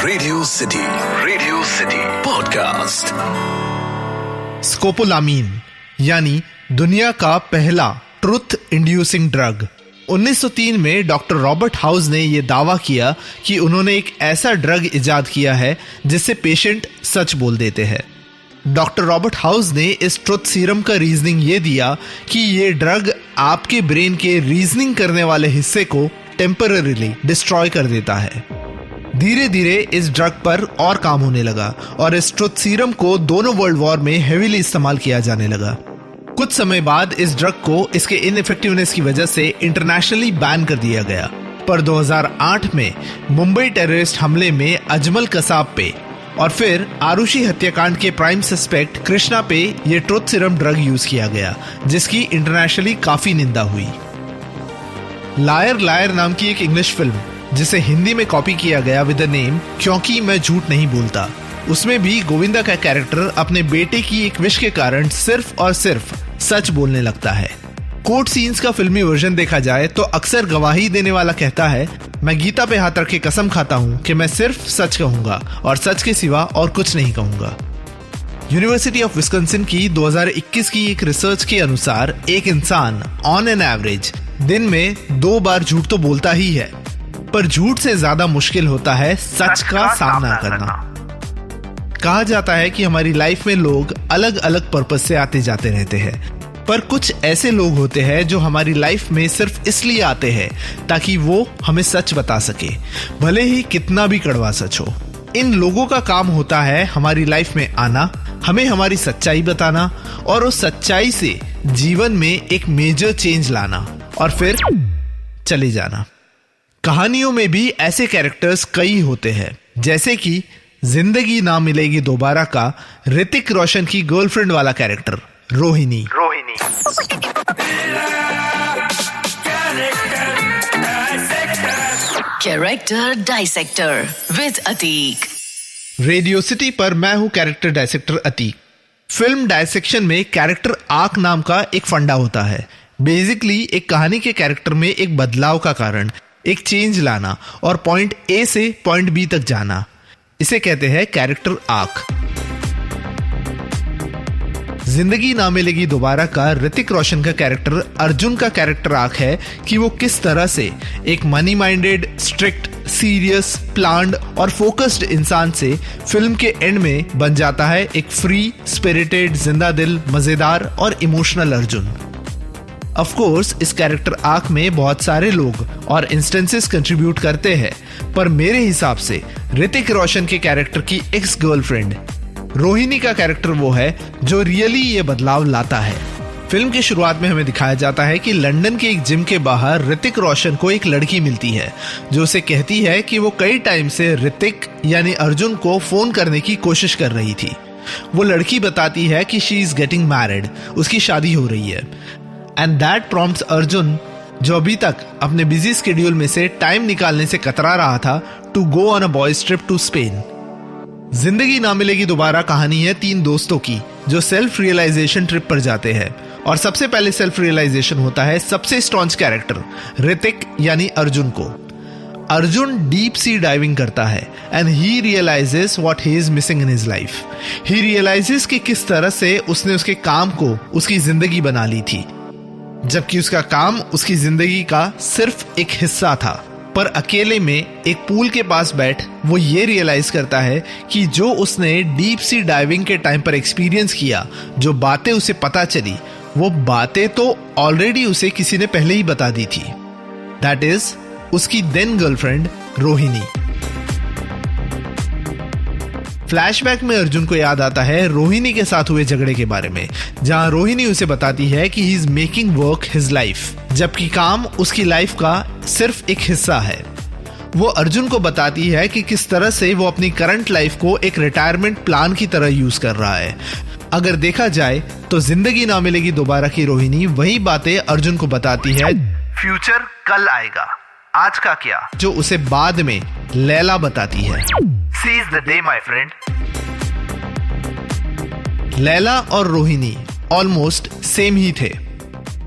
Radio city podcast. Scopolamine यानी दुनिया का पहला ट्रुथ इंड्यूसिंग ड्रग। 1903 में डॉक्टर रॉबर्ट हाउस ने यह दावा किया कि उन्होंने एक ऐसा ड्रग इजाद किया है जिससे पेशेंट सच बोल देते हैं। डॉक्टर रॉबर्ट हाउस ने इस ट्रुथ सीरम का रीजनिंग ये दिया कि ये ड्रग आपके ब्रेन के रीजनिंग करने वाले हिस्से को टेम्पररीली डिस्ट्रॉय कर देता है। धीरे धीरे इस ड्रग पर और काम होने लगा और इस ट्रुथ सीरम को दोनों वर्ल्ड वॉर में हेवीली इस्तेमाल किया जाने लगा। कुछ समय बाद इस ड्रग को इसके इनइफेक्टिवनेस की वजह से इंटरनेशनली बैन कर दिया गया। पर 2008 में मुंबई टेररिस्ट हमले में अजमल कसाब पे और फिर आरुषि हत्याकांड के प्राइम सस्पेक्ट कृष्णा पे ये ट्रुथ सीरम ड्रग यूज किया गया, जिसकी इंटरनेशनली काफी निंदा हुई। लायर लायर नाम की एक इंग्लिश फिल्म जिसे हिंदी में कॉपी किया गया विद द नेम क्योंकि मैं झूठ नहीं बोलता, उसमें भी गोविंदा का कैरेक्टर अपने बेटे की एक विश के कारण सिर्फ और सिर्फ सच बोलने लगता है। कोर्ट सीन्स का फिल्मी वर्जन देखा जाए तो अक्सर गवाही देने वाला कहता है, मैं गीता पे हाथ रख के कसम खाता हूँ कि मैं सिर्फ सच कहूंगा और सच के सिवा और कुछ नहीं कहूंगा। यूनिवर्सिटी ऑफ विस्कॉन्सिन की 2021 की एक रिसर्च के अनुसार एक इंसान ऑन एन एवरेज दिन में 2 बार झूठ तो बोलता ही है, पर झूठ से ज्यादा मुश्किल होता है सच का सामना करना। कहा जाता है कि हमारी लाइफ में लोग अलग अलग पर्पस से आते जाते रहते हैं, पर कुछ ऐसे लोग होते हैं जो हमारी लाइफ में सिर्फ इसलिए आते हैं ताकि वो हमें सच बता सके, भले ही कितना भी कड़वा सच हो। इन लोगों का काम होता है हमारी लाइफ में आना, हमें हमारी सच्चाई बताना और उस सच्चाई से जीवन में एक मेजर चेंज लाना और फिर चले जाना। कहानियों में भी ऐसे कैरेक्टर्स कई होते हैं, जैसे कि जिंदगी ना मिलेगी दोबारा का ऋतिक रोशन की गर्लफ्रेंड वाला character Rohini. Character dissector with Atiq. Radio city पर मैं हूं character dissector Atiq. Film dissection में कैरेक्टर आर्क नाम का एक फंडा होता है। बेसिकली एक कहानी के कैरेक्टर में एक बदलाव का कारण, एक चेंज लाना और पॉइंट ए से पॉइंट बी तक जाना, इसे कहते हैं कैरेक्टर आर्क। जिंदगी ना मिलेगी दोबारा का ऋतिक रोशन का कैरेक्टर अर्जुन का कैरेक्टर आर्क है कि वो किस तरह से एक money minded, strict, serious, planned और फोकस्ड इंसान से फिल्म के एंड में बन जाता है एक फ्री स्पिरिटेड, जिंदा दिल, मजेदार और इमोशनल अर्जुन। ऑफ कोर्स इस कैरेक्टर आर्क में बहुत सारे लोग और इंस्टेंसेस कंट्रीब्यूट करते हैं, पर मेरे हिसाब से ऋतिक रोशन के कैरेक्टर की एक्स गर्लफ्रेंड रोहिणी का कैरेक्टर वो है जो रियली ये बदलाव लाता है। फिल्म की शुरुआत में हमें दिखाया जाता है कि लंदन के एक जिम के बाहर ऋतिक रोशन को एक लड़की मिलती है जो उसे कहती है कि वो कई टाइम से ऋतिक यानी अर्जुन को फोन करने की कोशिश कर रही थी। वो लड़की बताती है कि शी इज गेटिंग मैरिड, उसकी शादी हो रही है। एंड दैट प्रॉम्प्ट्स अर्जुन, जो अभी तक अपने बिजी स्केड्यूल में से टाइम निकालने से कतरा रहा था, to go on a boys trip to Spain. Zindagi Na मिलेगी दोबारा कहानी है 3 दोस्तों की जो सेल्फ रियलाइजेशन ट्रिप पर जाते हैं और सबसे पहले सेल्फ रियलाइजेशन होता है सबसे स्टॉन्च कैरेक्टर ऋतिक यानी अर्जुन को। अर्जुन डीप सी डाइविंग करता है and he realises what he is missing in his life. He realises कि किस तरह से उसने उसके काम को उसकी जिंदगी बना ली थी, जबकि उसका काम उसकी जिंदगी का सिर्फ एक हिस्सा था। पर अकेले में एक पूल के पास बैठ वो ये रियलाइज करता है कि जो उसने डीप सी डाइविंग के टाइम पर एक्सपीरियंस किया, जो बातें उसे पता चली, वो बातें तो ऑलरेडी उसे किसी ने पहले ही बता दी थी। दैट इज उसकी देन गर्लफ्रेंड रोहिणी। फ्लैशबैक में अर्जुन को याद आता है रोहिणी के साथ हुए झगड़े के बारे में, जहां रोहिणी उसे बताती है कि he is making work his life, जबकि काम उसकी लाइफ का सिर्फ एक हिस्सा है। वो अर्जुन को बताती है कि किस तरह से वो अपनी करंट लाइफ को एक रिटायरमेंट प्लान की तरह यूज कर रहा है। अगर देखा जाए तो जिंदगी ना मिलेगी दोबारा की रोहिणी वही बातें अर्जुन को बताती है, फ्यूचर कल आएगा, आज का क्या, जो उसे बाद में लैला बताती है। Seize the day, my friend. Laila और रोहिणी ऑलमोस्ट सेम ही थे।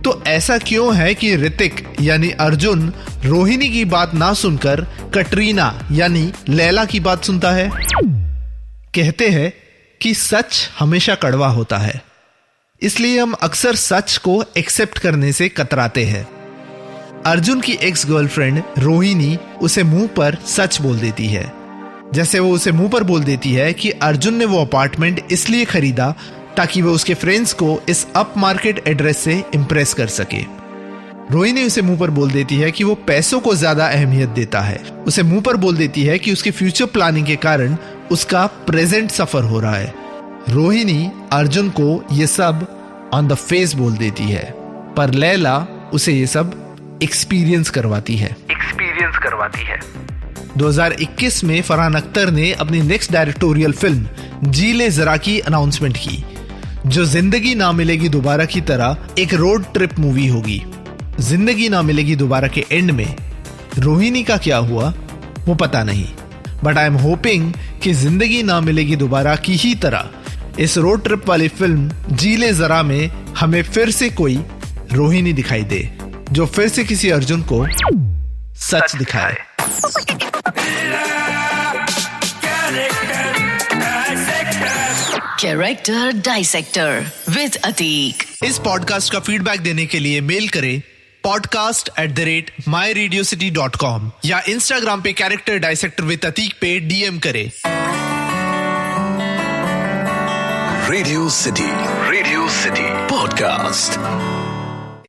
तो ऐसा क्यों है कि ऋतिक यानी अर्जुन रोहिणी की बात ना सुनकर कटरीना यानी लैला की बात सुनता है? कहते हैं कि सच हमेशा कड़वा होता है, इसलिए हम अक्सर सच को एक्सेप्ट करने से कतराते हैं। अर्जुन की एक्स गर्लफ्रेंड रोहिणी उसे मुंह पर सच बोल देती है, जैसे वो उसे मुंह पर बोल देती है कि अर्जुन ने वो अपार्टमेंट इसलिए खरीदा ताकि वो उसके फ्रेंड्स को इस अप मार्केट एड्रेस से इंप्रेस कर सके। रोहिणी उसे मुंह पर बोल देती है कि वो पैसों को ज्यादा अहमियत देता है। उसे मुंह पर बोल देती है कि उसके फ्यूचर प्लानिंग के कारण उसका प्रेजेंट सफर हो रहा है। रोहिणी अर्जुन को ये सब ऑन द फेस बोल देती है, पर लैला उसे ये सब एक्सपीरियंस करवाती है। 2021 में फरहान अख्तर ने अपनी नेक्स्ट डायरेक्टोरियल फिल्म जी ले जरा की अनाउंसमेंट की, जो जिंदगी ना मिलेगी दोबारा की तरह एक रोड ट्रिप मूवी होगी। जिंदगी ना मिलेगी दोबारा के एंड में रोहिणी का क्या हुआ वो पता नहीं, बट आई एम होपिंग कि जिंदगी ना मिलेगी दोबारा की ही तरह इस रोड ट्रिप वाली फिल्म जी ले जरा में हमें फिर से कोई रोहिणी दिखाई दे, जो फिर से किसी अर्जुन को सच दिखाए। Character dissector with Atiq. इस पॉडकास्ट का फीडबैक देने के लिए मेल करें podcast@myradiocity.com या इंस्टाग्राम पे कैरेक्टर डाइसेक्टर विद अतीक पे DM करें। Radio city podcast.